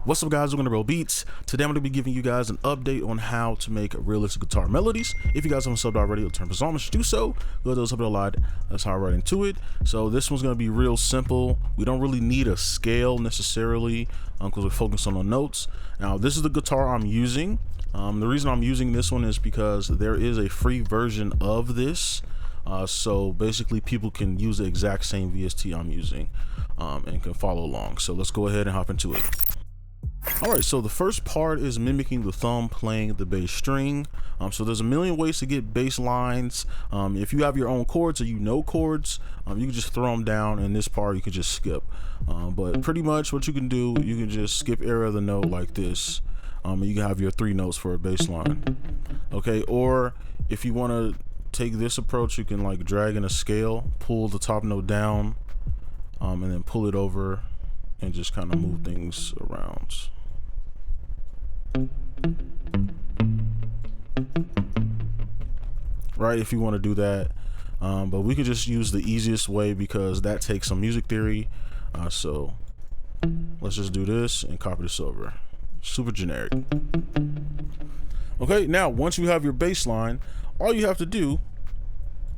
What's up, guys? We're gonna 𝗏𝗏𝗣𝗘. Today I'm gonna be giving you guys an update on how to make realistic guitar melodies. If you guys haven't subbed already, turn this on, do so. Go to the sub a lot. That's how I right into it. So this one's gonna be real simple. We don't really need a scale necessarily because we're focusing on notes. Now this is the guitar I'm using. The reason I'm using this one is because there is a free version of this. So basically people can use the exact same VST I'm using and can follow along. So let's go ahead and hop into it. Alright, so the first part is mimicking the thumb playing the bass string. So there's a million ways to get bass lines. If you have your own chords or you know chords, you can just throw them down, and this part you can just skip. But pretty much what you can do, you can just skip area of the note like this. And you can have your 3 notes for a bass line. Okay, or if you want to take this approach, you can like drag in a scale, pull the top note down, and then pull it over and just kind of move things around. Right, if you want to do that, but we could just use the easiest way because that takes some music theory. So let's just do this and copy this over. Super generic. Okay, now once you have your bass line, all you have to do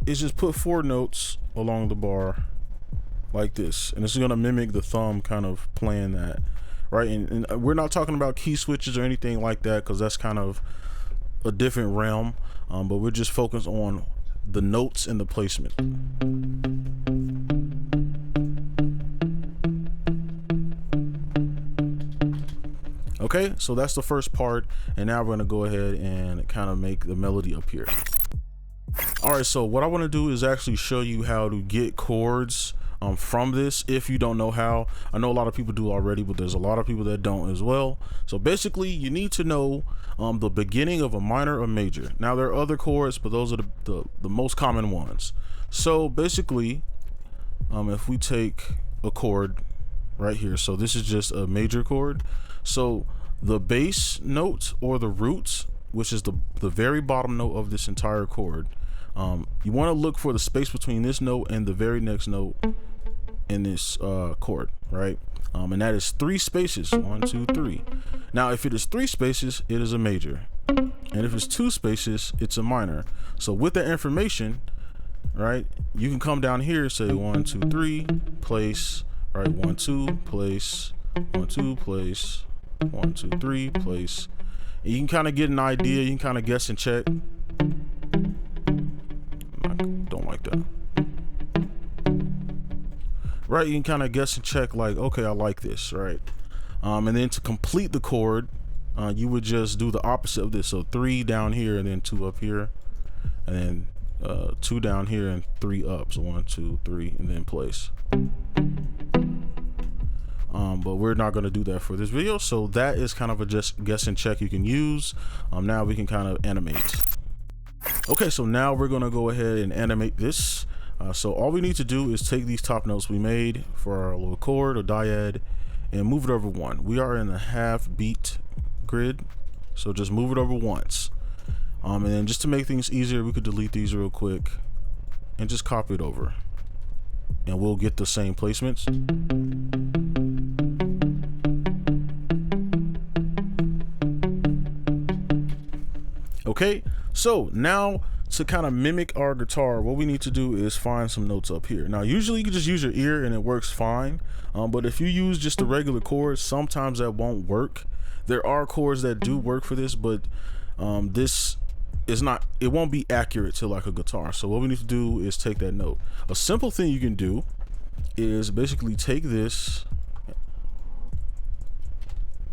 is just put 4 notes along the bar like this, and this is going to mimic the thumb kind of playing that, right? And we're not talking about key switches or anything like that because that's kind of a different realm, but we're just focused on the notes and the placement. Okay, so that's the first part, and now we're going to go ahead and kind of make the melody appear. All right, so what I want to do is actually show you how to get chords from this if you don't know how. I know a lot of people do already, but there's a lot of people that don't as well. So basically you need to know the beginning of a minor or major. Now there are other chords, but those are the most common ones. So basically if we take a chord right here, so this is just a major chord. So the bass note or the root, which is the very bottom note of this entire chord, you want to look for the space between this note and the very next note in this chord, right? And that is 3 spaces, 1, 2, 3. Now if it is 3 spaces, it is a major, and if it's 2 spaces, it's a minor. So with that information, right, you can come down here and say 1, 2, 3, place, right, 1, 2, place, 1, 2, place, 1, 2, 3, place. And you can kind of get an idea, you can kind of guess and check. I don't like that. Right, you can kind of guess and check like, okay, I like this, right? And then to complete the chord, you would just do the opposite of this. So 3 down here and then 2 up here, and then 2 down here and 3 up. So 1, 2, 3, and then place. But we're not going to do that for this video. So that is kind of a just guess and check you can use. Now we can kind of animate. Okay, so now we're going to go ahead and animate this. So all we need to do is take these top notes we made for our little chord or dyad and move it over 1. We are in a half beat grid, so just move it over once. And then just to make things easier, we could delete these real quick and just copy it over, and we'll get the same placements. Okay, so now to kind of mimic our guitar, what we need to do is find some notes up here. Now usually you can just use your ear and it works fine, but if you use just the regular chords, sometimes that won't work. There are chords that do work for this, but this is not, it won't be accurate to like a guitar. So what we need to do is take that note. A simple thing you can do is basically take this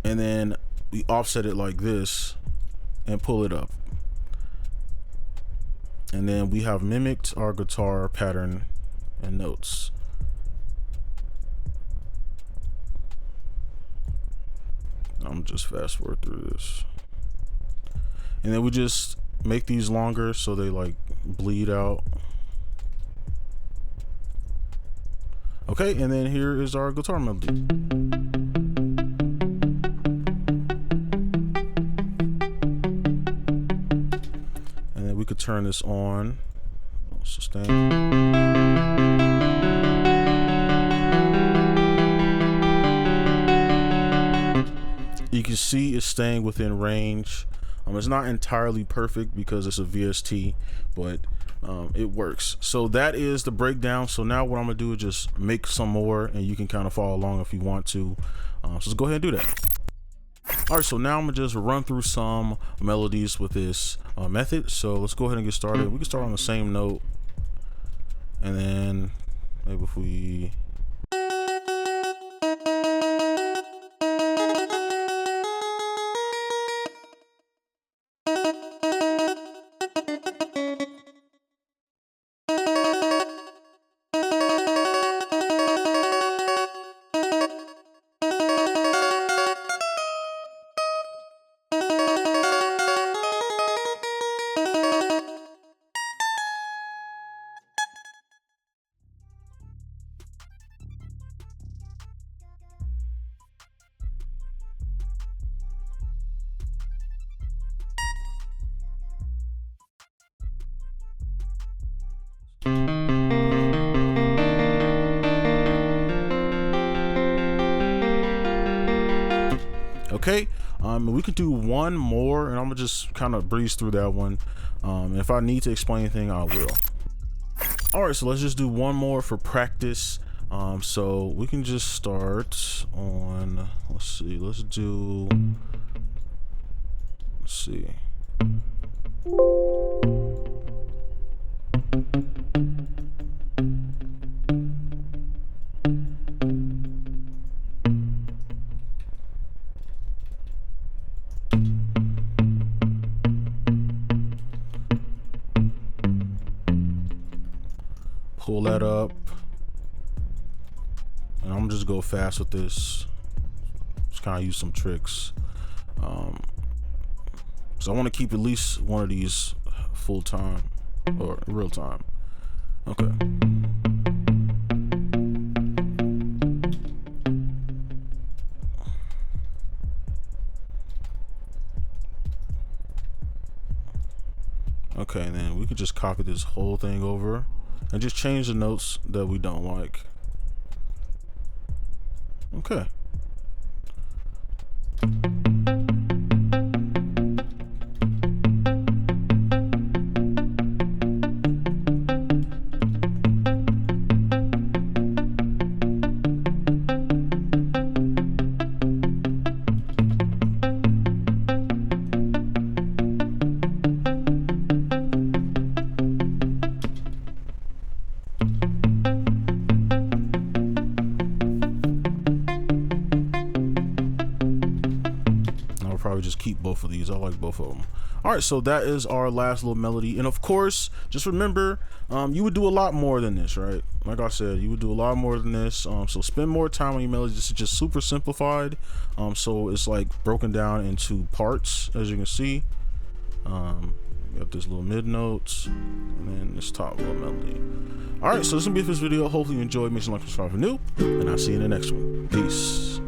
and then we offset it like this and pull it up. And then we have mimicked our guitar pattern and notes. I'm just fast forward through this. And then we just make these longer so they like bleed out. Okay, and then here is our guitar melody. We could turn this on. Sustain. staying within range. It's not entirely perfect because it's a VST, but it works. So that is the breakdown. So now what I'm gonna do is just make some more, and you can kind of follow along if you want to. So let's go ahead and do that. All right, so now I'm gonna just run through some melodies with this method. So let's go ahead and get started. We can start on the same note, and then maybe if we okay, we could do one more, and I'm gonna just kind of breeze through that one. If I need to explain anything, I will. All right, so let's just do one more for practice. So we can just start on, let's see, pull that up, and I'm gonna just go fast with this. Just kind of use some tricks. So I want to keep at least one of these full time or real time. Okay. Okay, and then we could just copy this whole thing over and just change the notes that we don't like. Okay. Probably just keep both of these. I like both of them. All right, so that is our last little melody, and of course, just remember, you would do a lot more than this, right? Like I said, you would do a lot more than this. So spend more time on your melody. This is just super simplified. So it's like broken down into parts, as you can see. We got this little mid notes, and then this top little melody. All right, so this is gonna be this video. Hopefully you enjoyed. Make sure you like, subscribe if you're new, and I'll see you in the next one. Peace.